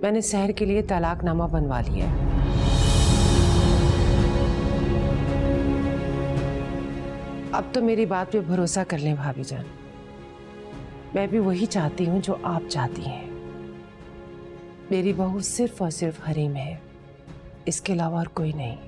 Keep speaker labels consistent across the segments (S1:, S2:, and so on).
S1: मैंने सहर के लिए तलाकनामा बनवा लिया है। अब तो मेरी बात पे भरोसा कर लें भाभी जान। मैं भी वही चाहती हूँ जो आप चाहती हैं। मेरी बहू सिर्फ और सिर्फ हरीम है, इसके अलावा और कोई नहीं।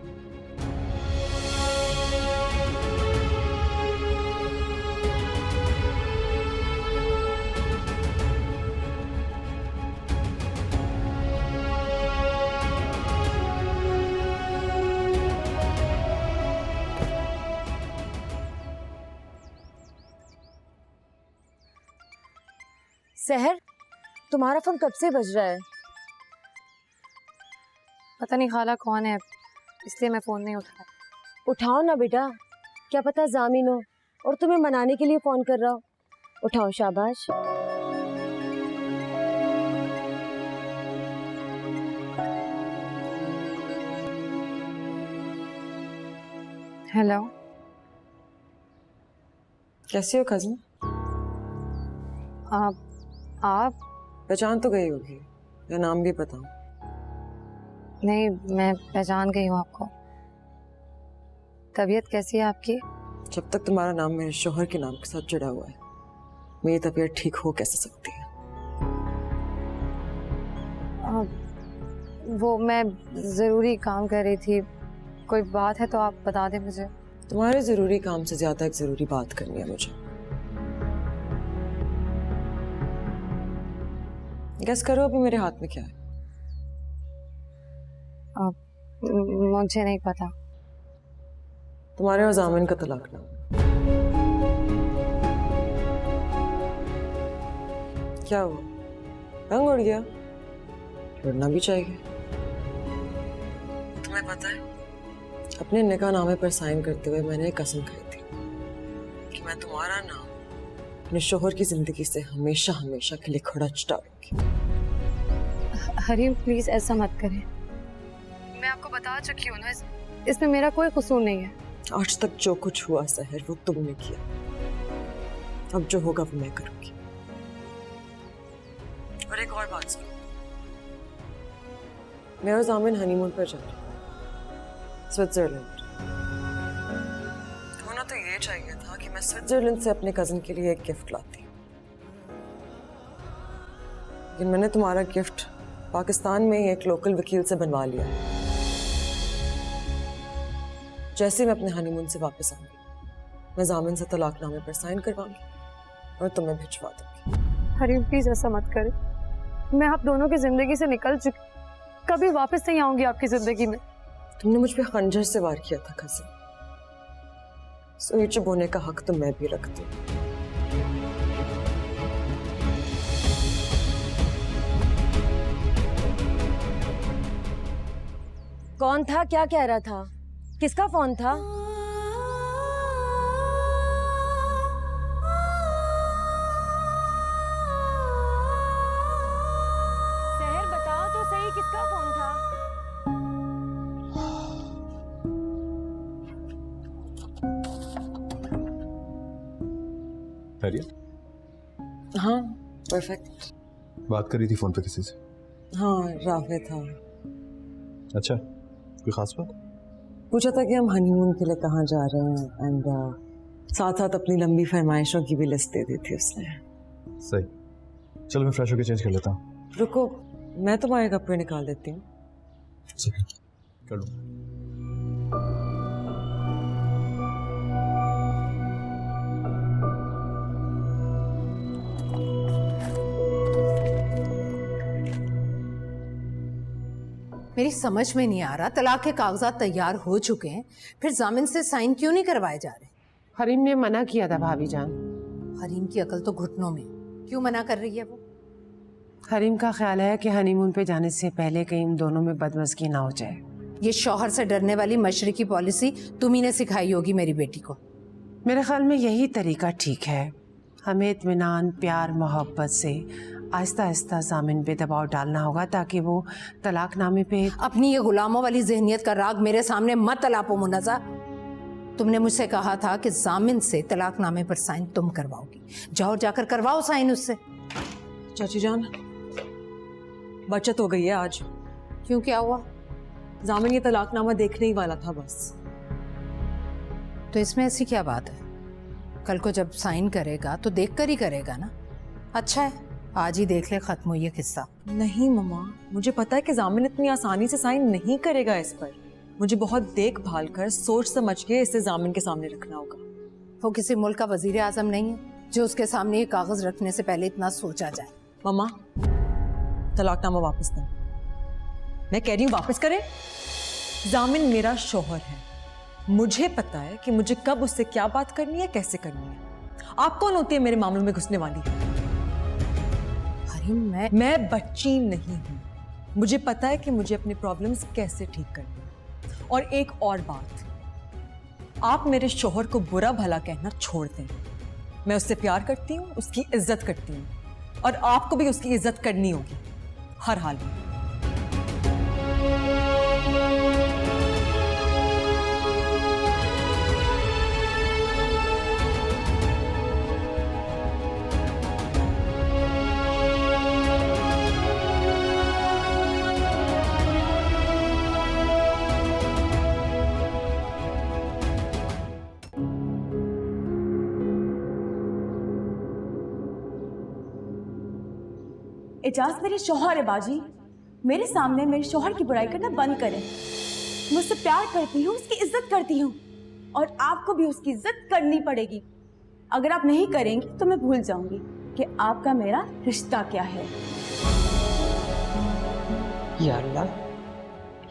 S2: सहर, तुम्हारा फोन कब से बज रहा है?
S3: पता नहीं खाला कौन है, इसलिए मैं फोन नहीं उठाया।
S2: उठाओ ना बेटा, क्या पता जामिन हो और तुम्हें मनाने के लिए फोन कर रहा हो। उठाओ, शाबाश।
S3: हेलो,
S4: कैसी हो कज़न?
S3: आप?
S4: पहचान तो गई होगी, या नाम भी पता?
S3: नहीं, मैं पहचान गई हूँ आपको। तबीयत कैसी है आपकी?
S4: जब तक तुम्हारा नाम मेरे शोहर के नाम के साथ जुड़ा हुआ है, मेरी तबीयत ठीक हो कैसे सकती है?
S3: वो मैं ज़रूरी काम कर रही थी। कोई बात है तो आप बता दें मुझे।
S4: तुम्हारे जरूरी काम से ज्यादा एक जरूरी बात करनी है मुझे। गेस करो अभी मेरे हाथ में क्या है?
S3: मुझे नहीं पता।
S4: तुम्हारे और जामिन का तलाकनामा। क्या हुआ, रंग उड़ गया? उड़ना भी चाहिए। तुम्हें पता है, अपने निकाहनामे पर साइन करते हुए मैंने एक कसम खाई थी कि मैं तुम्हारा नाम अपने शोहर की जिंदगी से हमेशा हमेशा के लिए खड़च डालूंगी।
S3: हरीम प्लीज ऐसा मत करें। मैं आपको बता चुकी हूँ ना, इसमें मेरा कोई कसूर नहीं है।
S4: आज तक जो कुछ हुआ सहर, वो तुमने किया। अब जो होगा वो मैं करूंगी। और एक और बात सुनो, मैं और जामिन हनीमून पर जा रहे हैं, स्विट्जरलैंड। होना तो ये चाहिए था कि मैं स्विट्जरलैंड से अपने कजन के लिए एक गिफ्ट लाती, लेकिन मैंने तुम्हारा गिफ्ट पाकिस्तान में ही एक लोकल वकील से बनवा लिया। जैसे मैं अपने हनीमून से वापस आऊंगी, मैं जामिन से तलाकनामे पर साइन करवाऊंगी और तुम्हें भिजवा दूंगी।
S3: हरीम प्लीज ऐसा मत करें। मैं आप दोनों की जिंदगी से निकल चुकी, कभी वापस नहीं आऊंगी आपकी जिंदगी में।
S4: तुमने मुझ पे खंजर से वार किया था कज़न, सुई चुप होने का हक तो मैं भी रखती हूँ।
S2: कौन था, क्या कह रहा था, किसका फोन था? सहर बताओ तो सही, किसका फोन था?
S4: हाँ परफेक्ट।
S5: बात करी थी फोन पे किसी से?
S4: हाँ रावे था।
S5: अच्छा, कोई खास बात?
S4: पूछा था कि हम हनीमून के लिए कहाँ जा रहे हैं, एंड साथ साथ अपनी लंबी फरमाइशों की भी लिस्ट दे दी थी उसने।
S5: सही, चलो मैं फ्रेश होकर चेंज कर लेता हूँ।
S4: रुको, मैं तुम्हारे कपड़े निकाल देती हूँ।
S5: कर लूँ।
S6: मेरी समझ में नहीं आ रहा, तलाक के कागजात तैयार हो चुके हैं, फिर जामिन से साइन क्यों नहीं करवाए जा रहे?
S1: हरीम ने मना किया था भाभी जान।
S6: हरीम की अकल तो घुटनों में, क्यों मना कर रही है वो?
S1: हरीम का ख्याल है कि हनीमून पे जाने से पहले कहीं उन दोनों में बदमज़गी ना हो जाए।
S6: ये शौहर से डरने वाली मशरिकी पॉलिसी तुम ही ने सिखाई होगी मेरी बेटी को।
S1: मेरे ख्याल में यही तरीका ठीक है। हमें इत्मीनान, प्यार, मोहब्बत से आहिस्ता आहिस्ता जामिन पे दबाव डालना होगा ताकि वो तलाकनामे पे।
S6: अपनी ये गुलामों वाली जहनियत का राग मेरे सामने मत अलापो मुन्नज़ा। तुमने मुझसे कहा था कि जामिन से तलाकनामे पर साइन तुम करवाओगी, जाओ जाकर करवाओ साइन उससे।
S4: चाची जान, बचत हो गई है आज।
S6: क्यों, क्या हुआ?
S4: जामिन ये तलाकनामा देखने ही वाला था बस।
S6: तो इसमें ऐसी क्या बात है? कल को जब साइन करेगा तो देख कर ही करेगा ना। अच्छा है, आज ही देख ले, खत्म हो ये किस्सा।
S4: नहीं मम्मा, मुझे पता है कि जामिन इतनी आसानी से साइन नहीं करेगा इस पर। मुझे बहुत देखभाल कर सोच समझ के इसे जामिन के सामने रखना होगा।
S6: वो किसी मुल्क का वजीर आजम नहीं है जो उसके सामने ये कागज रखने से पहले इतना सोचा जाए।
S4: मम्मा, तलाकनामा वापस दें। मैं कह रही हूँ वापस करें। जामिन मेरा शौहर है, मुझे पता है कि मुझे कब उससे क्या बात करनी है, कैसे करनी है। आप कौन होती है मेरे मामलों में घुसने वाली?
S6: अरे
S4: मैं बच्ची नहीं हूं। मुझे पता है कि मुझे अपने प्रॉब्लम्स कैसे ठीक करनी है। और एक और बात, आप मेरे शौहर को बुरा भला कहना छोड़ दें। मैं उससे प्यार करती हूँ, उसकी इज्जत करती हूँ, और आपको भी उसकी इज्जत करनी होगी हर हाल में।
S7: एजाज मेरे शौहर है बाजी, मेरे सामने मेरे शौहर की बुराई करना बंद करें। मैं उससे प्यार करती हूँ, उसकी इज्जत करती हूँ, और आपको भी उसकी इज्जत करनी पड़ेगी। अगर आप नहीं करेंगी तो मैं भूल जाऊंगी कि आपका मेरा रिश्ता क्या है।
S8: या अल्लाह,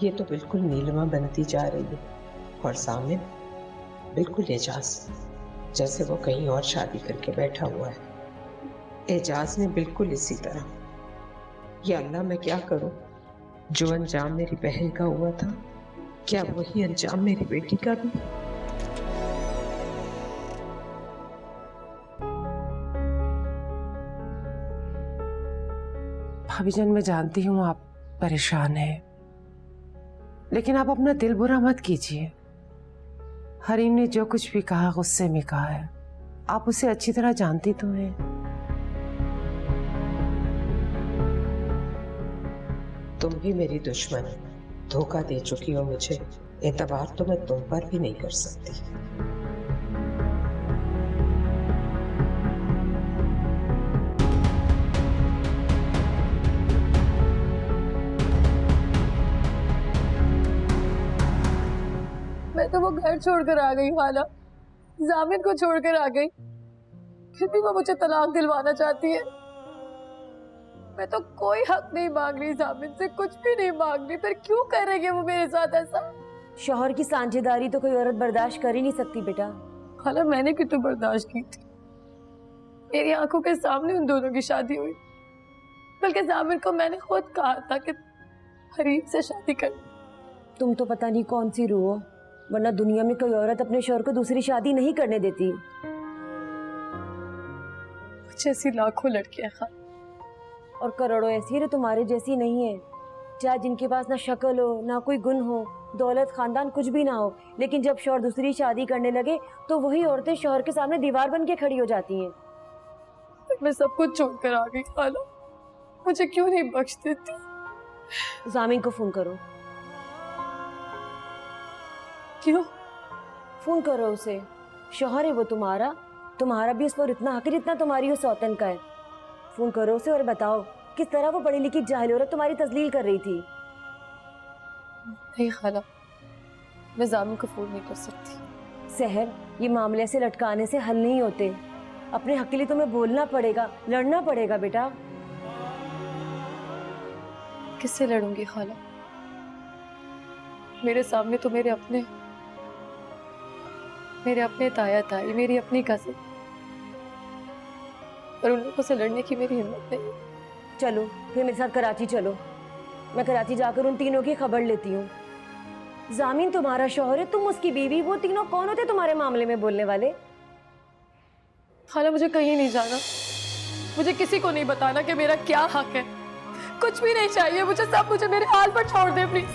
S8: ये तो बिल्कुल नीलिमा बनती जा रही है, और सामने बिल्कुल एजाज, जैसे वो कहीं और शादी करके बैठा हुआ है। एजाज ने बिल्कुल इसी तरह। या अल्लाह, मैं क्या करूं? जो अंजाम मेरी बहन का हुआ था, क्या वही अंजाम मेरी बेटी का भी?
S1: भाभी जान, मैं जानती हूँ आप परेशान हैं, लेकिन आप अपना दिल बुरा मत कीजिए। हरीम ने जो कुछ भी कहा गुस्से में कहा है, आप उसे अच्छी तरह जानती तो हैं।
S8: तुम भी मेरी दुश्मन, धोखा दे चुकी हो मुझे। एतबार तो मैं तुम पर भी नहीं कर सकती।
S3: मैं तो वो घर छोड़कर आ गई खाला, जामिन को छोड़कर आ गई, फिर भी वो मुझे तलाक दिलवाना चाहती है। मैं तो कोई हक नहीं मांग रही जामिन से, कुछ भी नहीं मांग रही, पर क्यों करेंगे वो मेरे साथ ऐसा?
S2: शौहर की साझेदारी तो कोई औरत बर्दाश्त कर ही नहीं सकती बेटा।
S3: खाला, मैंने कितनी बर्दाश्त की थी, मेरी आंखों के सामने उन दोनों की शादी हुई। बल्कि जामिन को मैंने खुद कहा था कि हरीम से शादी कर।
S2: तुम तो पता नहीं कौन सी रूह हो, वरना दुनिया में कोई औरत अपने शौहर को दूसरी शादी नहीं करने देती।
S3: मुझे ऐसी लाखों लड़कियां खाला,
S2: और करोड़ों ऐसी है जो तुम्हारे जैसी नहीं है, चाहे जिनके पास ना शक्ल हो, ना कोई गुण हो, दौलत खानदान कुछ भी ना हो, लेकिन जब शौहर दूसरी शादी करने लगे तो वही औरतें शौहर के सामने दीवार बन के खड़ी हो जाती हैं।
S3: मैं सब कुछ छोड़कर आ गई खाला, मुझे क्यों नहीं बख्श देती?
S2: जामिन को फोन करो।
S3: क्यों?
S2: फोन करो उसे, शौहर है वो तुम्हारा, तुम्हारा भी उस पर इतना हक जितना तुम्हारी उस सौतन का है। फोन करो उसे और बताओ किस तरह वो पढ़ी लिखी जाहिल औरत तुम्हारी तजलील कर रही थी।
S3: नहीं खाला, मैं जामिन को फोन नहीं कर सकती।
S2: सहर, ये मामले से लटकाने से हल नहीं होते, अपने हक के लिए तुम्हें बोलना पड़ेगा, लड़ना पड़ेगा बेटा।
S3: किससे लड़ूंगी खाला? मेरे सामने तो मेरे अपने ताया ताई, मेरी अपनी कज़न, और उन लोगों से लड़ने की मेरी हिम्मत नहीं।
S2: चलो फिर मेरे साथ कराची चलो, मैं कराची जाकर उन तीनों की खबर लेती हूँ। जामिन तुम्हारा शौहर है, तुम उसकी बीवी, वो तीनों कौन होते तुम्हारे मामले में बोलने वाले?
S3: खाला, मुझे कहीं नहीं जाना, मुझे किसी को नहीं बताना कि मेरा क्या हक है, कुछ भी नहीं चाहिए मुझे, सब मुझे मेरे हाल पर छोड़ दे प्लीज।